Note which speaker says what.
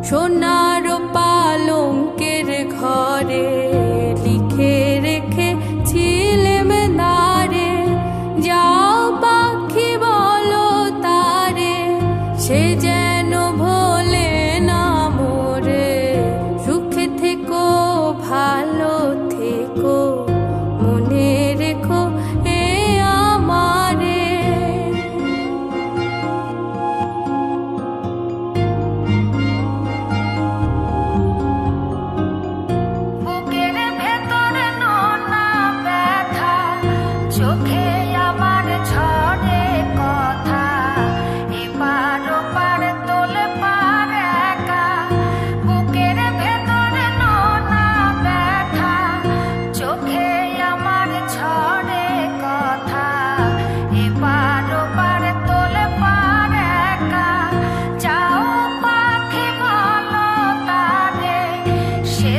Speaker 1: সোনার পালঙ্কের ঘরে লিখে রেখেছিলেম নারে, যাও পাখি বলো তারে, সে যেন ভোলে না মোরে। সুখে থেকো ভালো থেকো, মনে রেখো এ আমারে। বুকের ভেতরে নোনা ব্যথা, চোখে আমার ঝরে কথা, এপার ওপার তোলে পার একা। বুকের ভেতরে নোনা ব্যথা, চোখে আমার ঝরে কথা, এপার ওপার তোলে পার একা। যাও পাখি বলো তারে, সে